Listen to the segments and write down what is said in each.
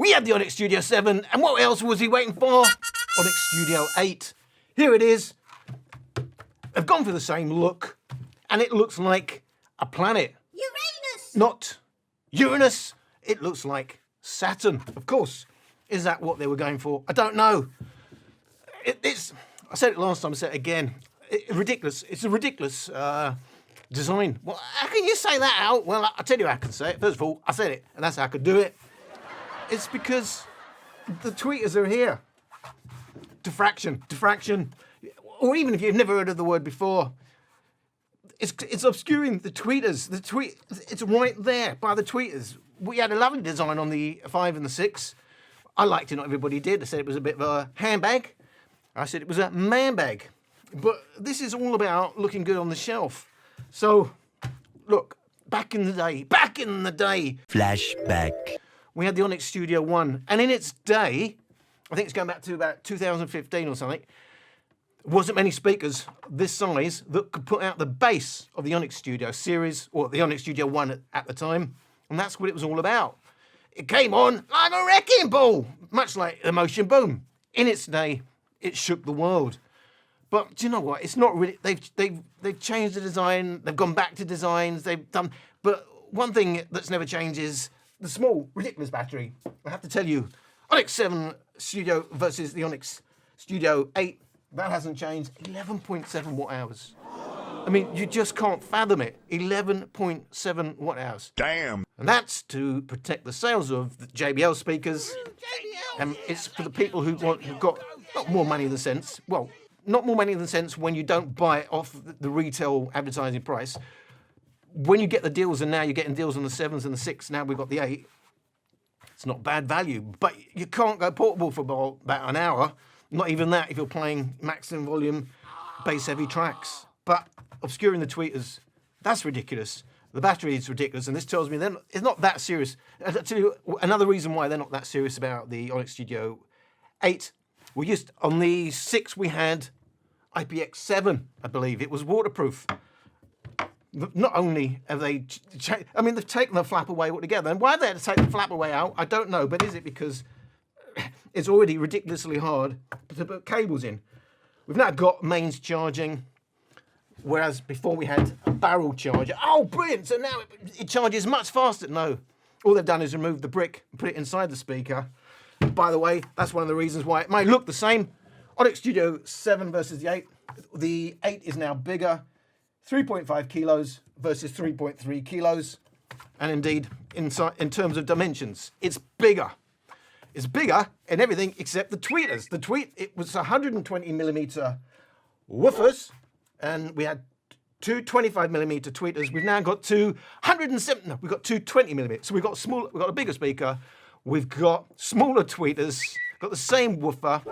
We had the Onyx Studio 7, and what else was he waiting for? Onyx Studio 8. Here it is. They've gone for the same look, and it looks like a planet. Uranus! Not Uranus. It looks like Saturn, of course. Is that what they were going for? I don't know. It's. I said it last time, I said it again. Ridiculous. It's a ridiculous design. Well, how can you say that out? Well, I'll tell you how I can say it. First of all, I said it, and that's how I could do it. It's because the tweeters are here. Diffraction, or even if you've never heard of the word before, it's obscuring the tweeters. It's right there by the tweeters. We had a lovely design on the 5 and the 6. I liked it, not everybody did. I said it was a bit of a handbag. I said it was a man bag. But this is all about looking good on the shelf. So, look, back in the day. Flashback. We had the Onyx Studio 1, and in its day, I think it's going back to about 2015 or something, wasn't many speakers this size that could put out the bass of the Onyx Studio series, or the Onyx Studio 1 at the time, and that's what it was all about. It came on like a wrecking ball, much like the Motion Boom. In its day, it shook the world. But do you know what? It's not really. They've changed the design. They've gone back to designs. They've done. But one thing that's never changed is the small, ridiculous battery. I have to tell you, Onyx 7 Studio versus the Onyx Studio 8. That hasn't changed. 11.7 watt hours. I mean, you just can't fathom it. 11.7 watt hours. Damn. And that's to protect the sales of the JBL speakers. And it's for the people who've got not more money in the sense. Well, not more money in the sense when you don't buy it off the retail advertising price. When you get the deals, and now you're getting deals on the 7s and the 6, now we've got the 8. It's not bad value, but you can't go portable for about an hour. Not even that if you're playing maximum volume, bass-heavy tracks. But obscuring the tweeters, that's ridiculous. The battery is ridiculous, and this tells me it's not that serious. I'll tell you another reason why they're not that serious about the Onyx Studio 8. On the 6 we had IPX7, I believe. It was waterproof. Not only have they they've taken the flap away altogether. And why they had to take the flap away out, I don't know. But is it because it's already ridiculously hard to put cables in? We've now got mains charging, whereas before we had a barrel charger. Oh, brilliant! So now it charges much faster. No, all they've done is remove the brick and put it inside the speaker. By the way, that's one of the reasons why it may look the same. Onyx Studio 7 versus the 8. The 8 is now bigger. 3.5 kilos versus 3.3 kilos. And indeed, in terms of dimensions, it's bigger. It's bigger in everything except the tweeters. It was 120 millimeter woofers, and we had two 25 millimeter tweeters. We've now got two 107. No, we've got two 20 millimeter. So we've got a bigger speaker. We've got smaller tweeters. Got the same woofer.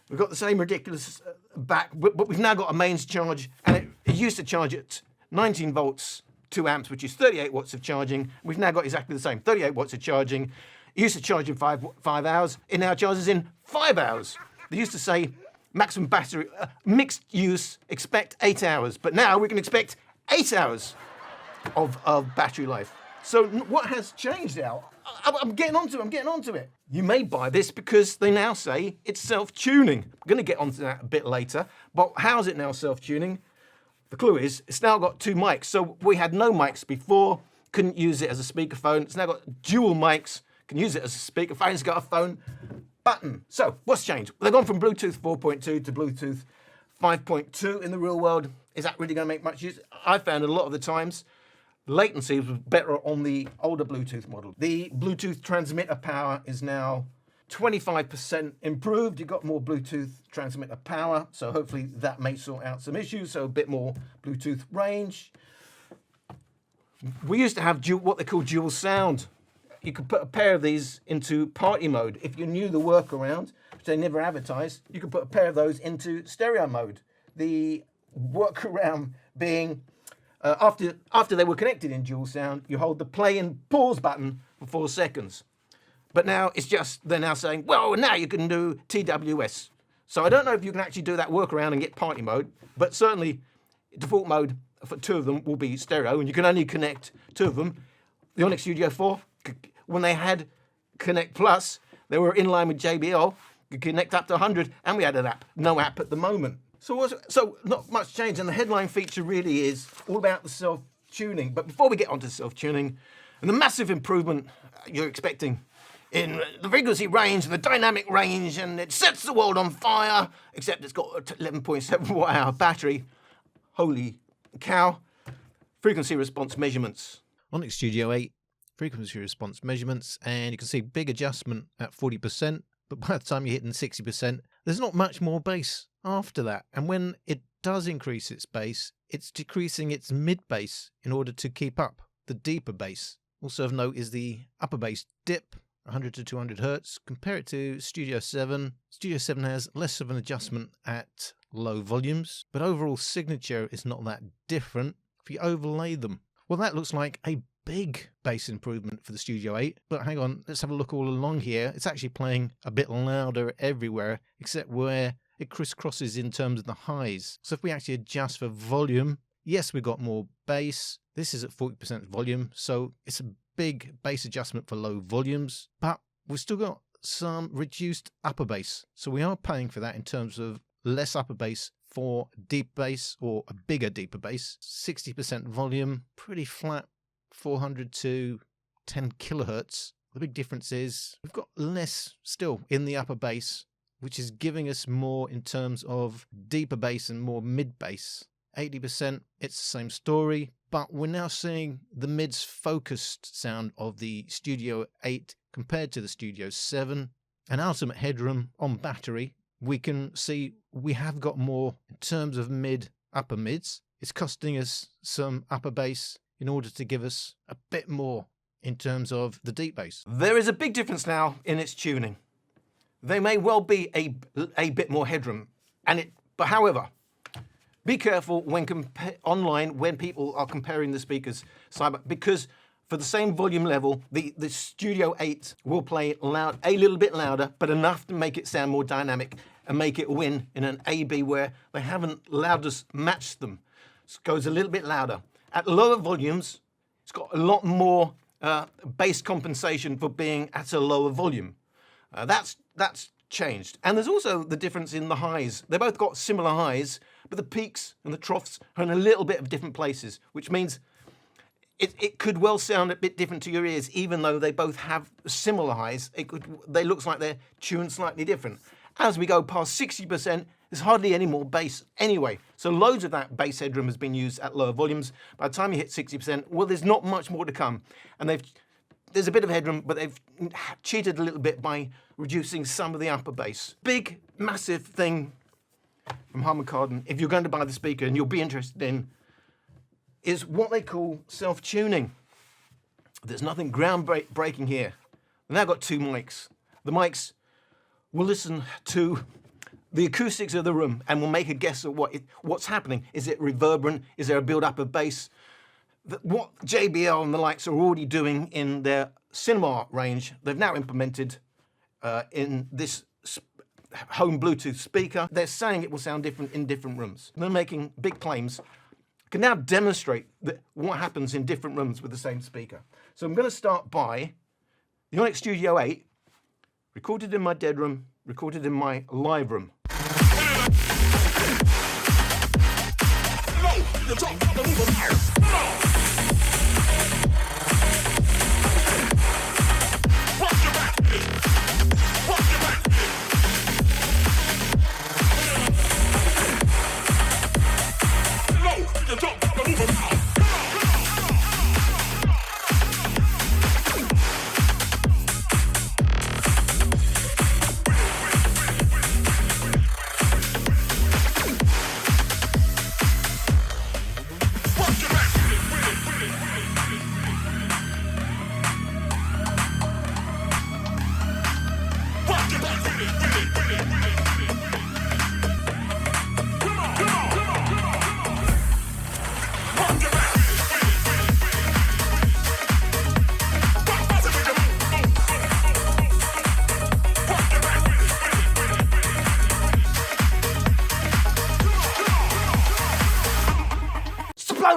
We've got the same ridiculous back, but we've now got a mains charge, and it used to charge at 19 volts, 2 amps, which is 38 watts of charging. We've now got exactly the same, 38 watts of charging. It used to charge in 5 hours. It now charges in 5 hours. They used to say maximum battery, mixed use, expect 8 hours. But now we can expect 8 hours of battery life. So what has changed now? I'm getting onto it. You may buy this because they now say it's self-tuning. I'm going to get onto that a bit later. But how is it now self-tuning? The clue is it's now got 2 mics. So we had no mics before, couldn't use it as a speakerphone. It's now got dual mics, can use it as a speakerphone. It's got a phone button. So what's changed? They've gone from Bluetooth 4.2 to Bluetooth 5.2 in the real world. Is that really going to make much use? I found a lot of the times latency was better on the older Bluetooth model. The Bluetooth transmitter power is now 25% improved. You've got more Bluetooth transmitter power, so hopefully that may sort out some issues, so a bit more Bluetooth range. We used to have what they call dual sound. You could put a pair of these into party mode. If you knew the workaround, which they never advertised, you could put a pair of those into stereo mode. The workaround being after they were connected in dual sound, you hold the play and pause button for 4 seconds. But now they're now saying, well, now you can do TWS. So I don't know if you can actually do that workaround and get party mode, but certainly default mode for 2 of them will be stereo, and you can only connect 2 of them. The Onyx Studio 4, when they had Connect Plus. They were in line with JBL. You could connect up to 100, and we had an app. No app at the moment. So not much change, and the headline feature really is all about the self-tuning. But before we get onto self-tuning, and the massive improvement you're expecting in the frequency range and the dynamic range, and it sets the world on fire, except it's got an 11.7 watt-hour battery. Holy cow. Frequency response measurements. Onyx Studio 8, frequency response measurements, and you can see big adjustment at 40%, but by the time you're hitting 60%, there's not much more bass after that. And when it does increase its bass, it's decreasing its mid bass in order to keep up the deeper bass. Also of note is the upper bass dip, 100 to 200 hertz. Compare it to Studio 7. Studio 7 has less of an adjustment at low volumes, but overall signature is not that different if you overlay them. Well, that looks like a big bass improvement for the Studio 8, but hang on, let's have a look all along here. It's actually playing a bit louder everywhere, except where it crisscrosses in terms of the highs. So if we actually adjust for volume, yes, we got more bass. This is at 40% volume, so it's a big bass adjustment for low volumes, but we've still got some reduced upper bass. So we are paying for that in terms of less upper bass for deep bass, or a bigger deeper bass. 60% volume, pretty flat, 400 to 10 kilohertz. The big difference is we've got less still in the upper bass, which is giving us more in terms of deeper bass and more mid bass. 80%, it's the same story, but we're now seeing the mids focused sound of the Studio 8 compared to the Studio 7. And ultimate headroom on battery, we can see we have got more in terms of upper mids. It's costing us some upper bass in order to give us a bit more in terms of the deep bass. There is a big difference now in its tuning. There may well be a bit more headroom, but however, be careful when online when people are comparing the speakers, because for the same volume level, the Studio 8 will play loud, a little bit louder, but enough to make it sound more dynamic and make it win in an A-B where they haven't loudness matched them. It goes a little bit louder. At lower volumes, it's got a lot more bass compensation for being at a lower volume. That's changed. And there's also the difference in the highs. They both got similar highs, but the peaks and the troughs are in a little bit of different places, which means it could well sound a bit different to your ears, even though they both have similar highs. They look like they're tuned slightly different. As we go past 60%, there's hardly any more bass anyway. So loads of that bass headroom has been used at lower volumes. By the time you hit 60%, well, there's not much more to come. And there's a bit of headroom, but they've cheated a little bit by reducing some of the upper bass. Big, massive thing from Harman Kardon, if you're going to buy the speaker and you'll be interested in, is what they call self-tuning. There's nothing groundbreaking here. They've now got two mics. The mics will listen to the acoustics of the room and will make a guess at what's happening. Is it reverberant? Is there a build-up of bass? What JBL and the likes are already doing in their cinema range, they've now implemented in this home Bluetooth speaker. They're saying it will sound different in different rooms. They're making big claims. Can now demonstrate what happens in different rooms with the same speaker. So I'm going to start by the Onyx Studio 8, recorded in my dead room, recorded in my live room.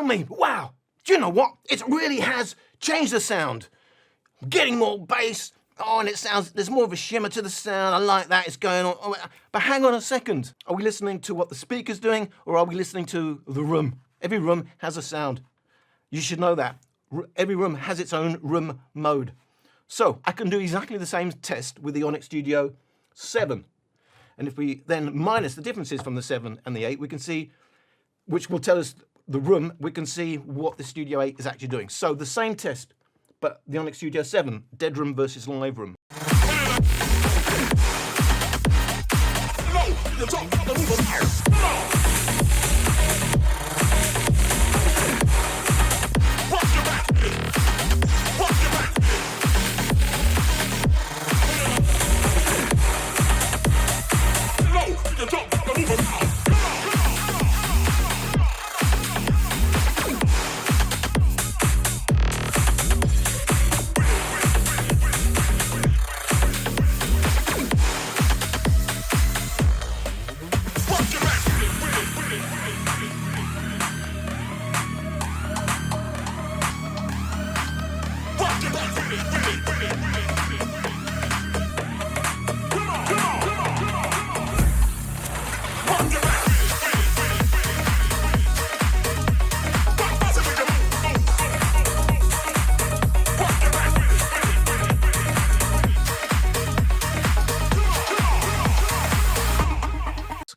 Me. Wow, do you know what? It really has changed the sound. Getting more bass, Oh, and it sounds, there's more of a shimmer to the sound. I like that, it's going on. Oh, but hang on a second. Are we listening to what the speaker's doing, or are we listening to the room? Every room has a sound. You should know that. Every room has its own room mode. So I can do exactly the same test with the Onyx Studio 7. And if we then minus the differences from the 7 and the 8, we can see, which will tell us the room, we can see what the Studio 8 is actually doing. So the same test, but the Onyx Studio 7, dead room versus live room.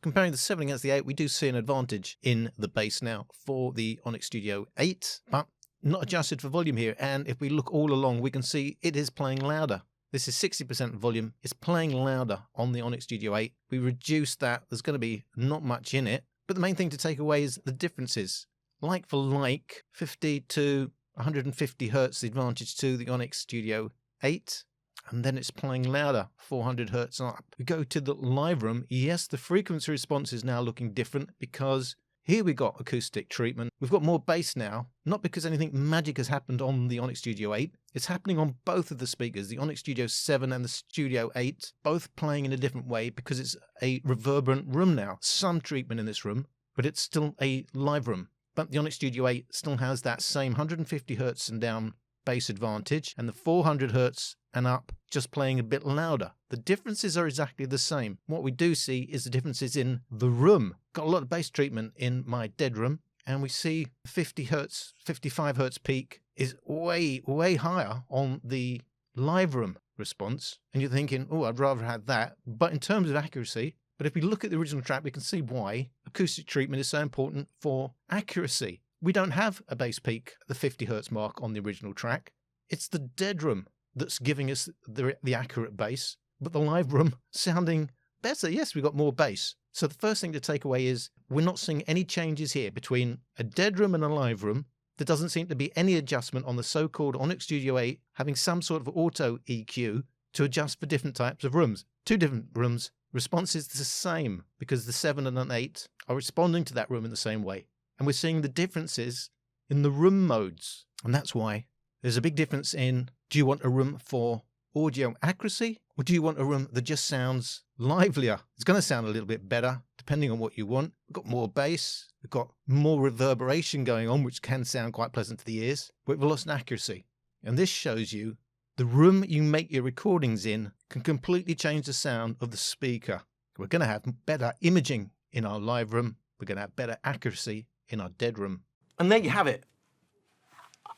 Comparing the 7 against the 8, we do see an advantage in the bass now for the Onyx Studio 8, but not adjusted for volume here. And if we look all along, we can see it is playing louder. This is 60% volume. It's playing louder on the Onyx Studio 8. We reduced that. There's going to be not much in it. But the main thing to take away is the differences. Like for like, 50 to 150 hertz the advantage to the Onyx Studio 8. And then it's playing louder, 400 hertz up. We go to the live room. Yes, the frequency response is now looking different because here we got acoustic treatment. We've got more bass now, not because anything magic has happened on the Onyx Studio 8. It's happening on both of the speakers, the Onyx Studio 7 and the Studio 8, both playing in a different way because it's a reverberant room now. Some treatment in this room, but it's still a live room. But the Onyx Studio 8 still has that same 150 hertz and down bass advantage, and the 400 hertz and up just playing a bit louder. The differences are exactly the same. What we do see is the differences in the room. Got a lot of bass treatment in my dead room, and we see 50 hertz, 55 hertz peak is way, way higher on the live room response. And you're thinking, oh, I'd rather have that. But in terms of accuracy, but if we look at the original track, we can see why acoustic treatment is so important for accuracy. We don't have a bass peak at the 50 hertz mark on the original track. It's the dead room that's giving us the accurate bass, but the live room sounding better. Yes, we got more bass. So the first thing to take away is we're not seeing any changes here between a dead room and a live room. There doesn't seem to be any adjustment on the so-called Onyx Studio 8 having some sort of auto EQ to adjust for different types of rooms. Two different rooms, response is the same because the 7 and an 8 are responding to that room in the same way. And we're seeing the differences in the room modes. And that's why there's a big difference in, do you want a room for audio accuracy, or do you want a room that just sounds livelier? It's going to sound a little bit better, depending on what you want. We've got more bass, we've got more reverberation going on, which can sound quite pleasant to the ears, but we've lost in accuracy. And this shows you the room you make your recordings in can completely change the sound of the speaker. We're going to have better imaging in our live room. We're going to have better accuracy in our dead room. And there you have it.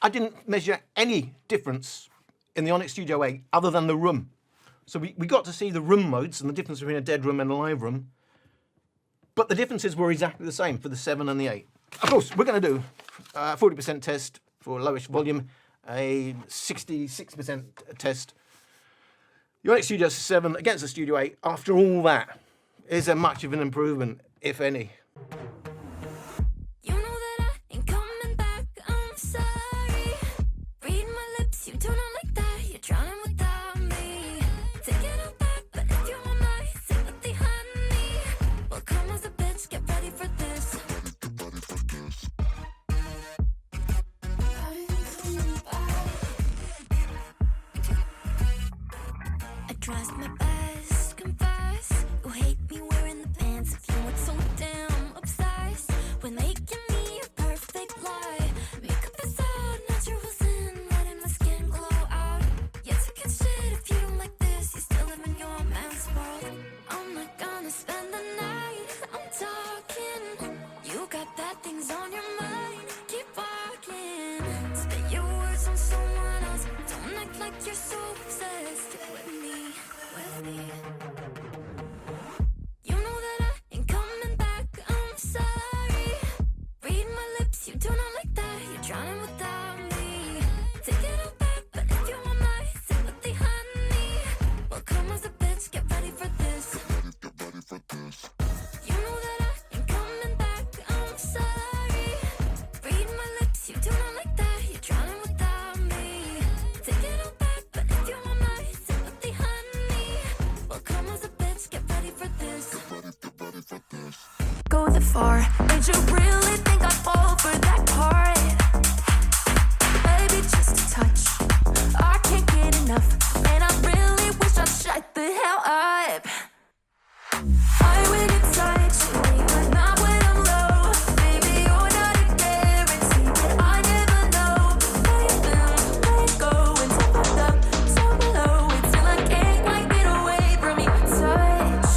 I didn't measure any difference in the Onyx Studio 8 other than the room. So we got to see the room modes and the difference between a dead room and a live room. But the differences were exactly the same for the 7 and the 8. Of course, we're going to do a 40% test for lowish volume, a 66% test. The Onyx Studio 7 against the Studio 8, after all that, is a much of an improvement, if any. Trust my best, confess. You hate me wearing the pants if you weren't so damn obsessed with making me a perfect lie. Makeup is out, natural sin, letting my skin glow out. Yes, I can shit if you don't for? Did you really think I'd fall for that part? Maybe just a touch. I can't get enough, and I really wish I'd shut the hell up. I will get touchy, but not when I'm low. Baby, you're not a guarantee, but I never know. Let go until I'm up, so below, until I can't quite get away from your touch.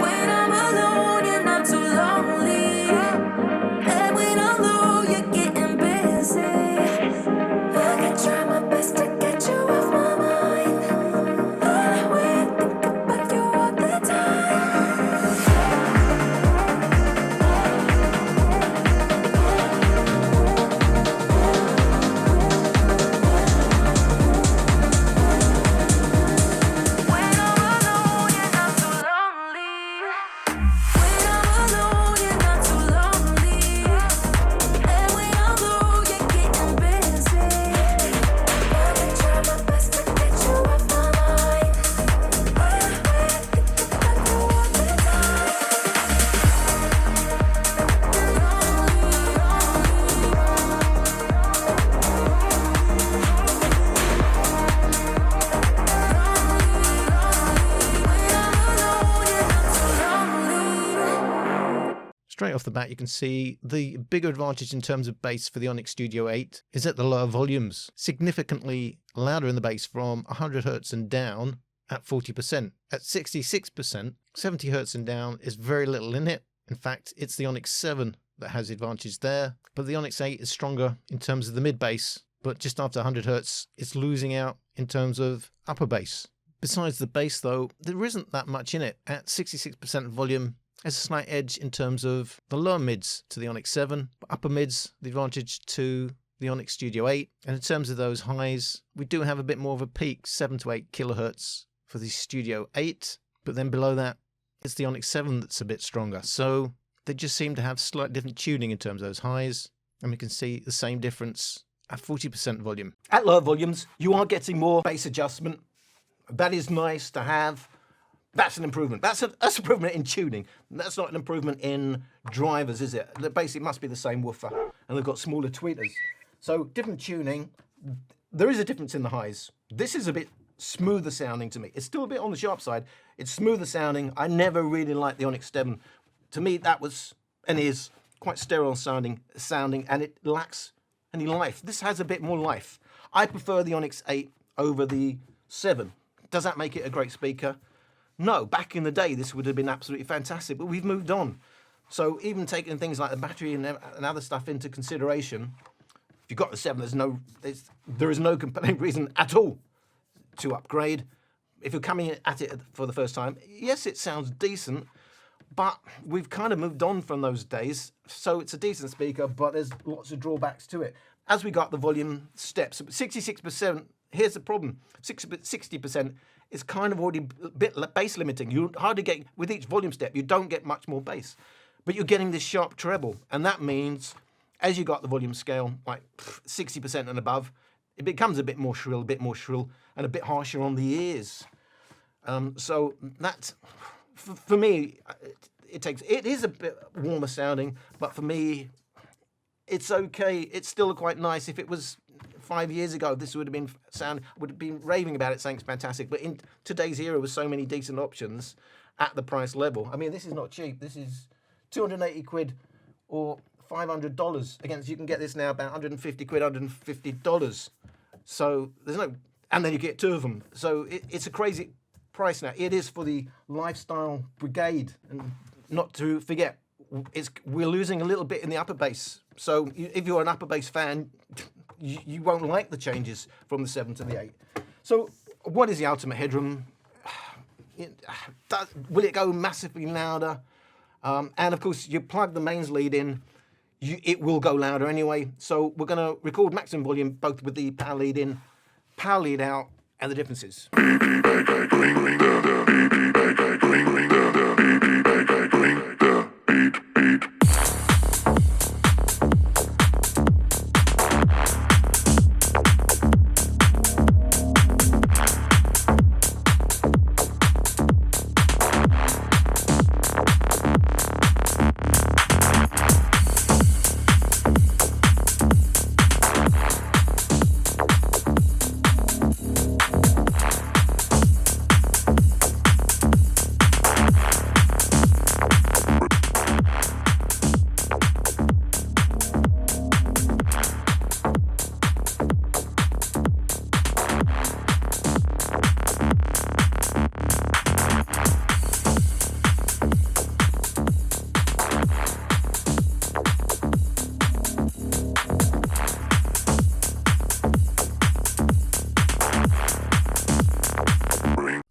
When I'm alone, you're not too lonely, and when I'm low, you're getting busy. I try my best to get you off my mind, and I will think about you all the time. When I'm alone, you're not too lonely. When I'm alone, you're not too lonely, and when I'm low, you're getting busy. I try my best to get you off my mind, and I will think about you all the time. Straight off the bat, you can see the bigger advantage in terms of bass for the Onyx Studio 8 is at the lower volumes. Significantly louder in the bass from 100 Hz and down at 40%. At 66%, 70 Hz and down is very little in it. In fact, it's the Onyx 7 that has the advantage there. But the Onyx 8 is stronger in terms of the mid bass, but just after 100 Hz, it's losing out in terms of upper bass. Besides the bass though, there isn't that much in it. At 66% volume, there's a slight edge in terms of the lower mids to the Onyx 7, but upper mids, the advantage to the Onyx Studio 8. And in terms of those highs, we do have a bit more of a peak, 7 to 8 kilohertz for the Studio 8. But then below that, it's the Onyx 7 that's a bit stronger. So they just seem to have slightly different tuning in terms of those highs. And we can see the same difference at 40% volume. At lower volumes, you are getting more bass adjustment. That is nice to have. That's an improvement. That's an improvement in tuning. That's not an improvement in drivers, is it? Basically, it must be the same woofer, and they've got smaller tweeters. So different tuning. There is a difference in the highs. This is a bit smoother sounding to me. It's still a bit on the sharp side. It's smoother sounding. I never really liked the Onyx 7. To me, that was and is quite sterile sounding, and it lacks any life. This has a bit more life. I prefer the Onyx 8 over the 7. Does that make it a great speaker? No, back in the day, this would have been absolutely fantastic, but we've moved on. So even taking things like the battery and other stuff into consideration, if you've got the 7, there is no compelling reason at all to upgrade. If you're coming at it for the first time, yes, it sounds decent, but we've kind of moved on from those days. So it's a decent speaker, but there's lots of drawbacks to it. As we got the volume steps, 66%, here's the problem. 60% is kind of already a bit bass limiting. You hardly get, with each volume step, you don't get much more bass. But you're getting this sharp treble. And that means, as you got the volume scale, like 60% and above, it becomes a bit more shrill, and a bit harsher on the ears. So that's, for me, it is a bit warmer sounding, but for me, it's okay. It's still quite nice. If it was 5 years ago, this would have been raving about it, saying it's fantastic. But in today's era, with so many decent options at the price level, I mean, this is not cheap. This is 280 quid or $500. Against, you can get this now about 150 quid, $150. So there's no, and then you get 2 of them. So it's a crazy price now. It is for the lifestyle brigade, and not to forget, we're losing a little bit in the upper bass. So if you're an upper bass fan, you won't like the changes from the 7 to the 8. So what is the ultimate headroom? Will it go massively louder? And of course, you plug the mains lead in, it will go louder anyway. So we're going to record maximum volume both with the power lead in, power lead out, and the differences.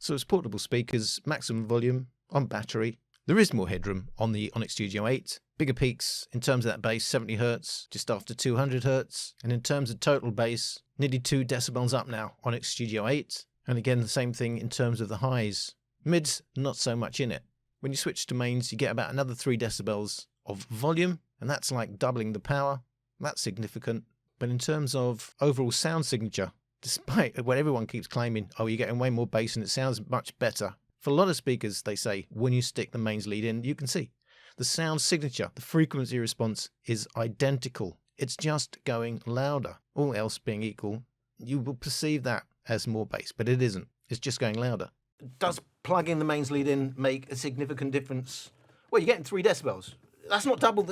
So as portable speakers, maximum volume on battery. There is more headroom on the Onyx Studio 8. Bigger peaks in terms of that bass, 70 Hz, just after 200 Hz. And in terms of total bass, nearly 2 decibels up now, Onyx Studio 8. And again, the same thing in terms of the highs. Mids, not so much in it. When you switch to mains, you get about another 3 decibels of volume, and that's like doubling the power. That's significant. But in terms of overall sound signature, despite what everyone keeps claiming, oh, you're getting way more bass and it sounds much better. For a lot of speakers, they say, when you stick the mains lead in, you can see the sound signature, the frequency response is identical. It's just going louder. All else being equal, you will perceive that as more bass, but it isn't. It's just going louder. Does plugging the mains lead in make a significant difference? Well, you're getting 3 decibels. That's not double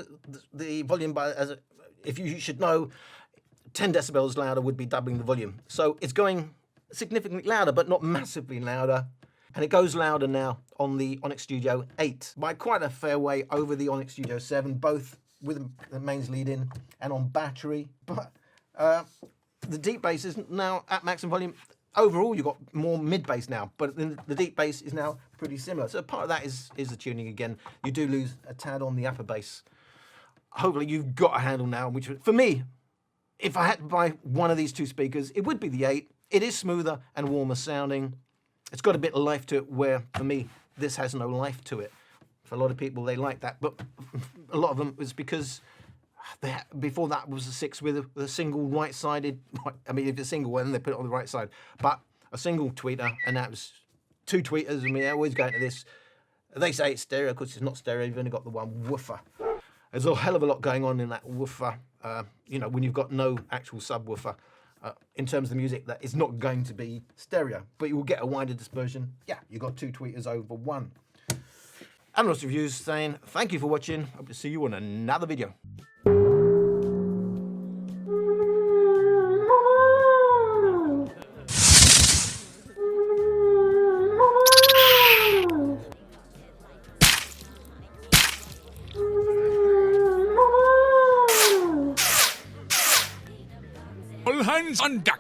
the volume by, if you should know, 10 decibels louder would be doubling the volume. So it's going significantly louder, but not massively louder. And it goes louder now on the Onyx Studio 8 by quite a fair way over the Onyx Studio 7, both with the mains lead in and on battery. But the deep bass is now at maximum volume. Overall, you've got more mid bass now, but the deep bass is now pretty similar. So part of that is the tuning again. You do lose a tad on the upper bass. Hopefully you've got a handle now, which for me, if I had to buy one of these 2 speakers, it would be the 8. It is smoother and warmer sounding. It's got a bit of life to it, where for me, this has no life to it. For a lot of people, they like that, but a lot of them was because before that was a 6 with a single right-sided, I mean, if it's a single one, they put it on the right side, but a single tweeter, and that was 2 tweeters, and we always go into this. They say it's stereo, because it's not stereo, you've only got the one woofer. There's a hell of a lot going on in that woofer, when you've got no actual subwoofer. In terms of the music, that is not going to be stereo, but you will get a wider dispersion. Yeah, you've got 2 tweeters over 1. And lots of reviews saying, thank you for watching. Hope to see you on another video. All hands on deck.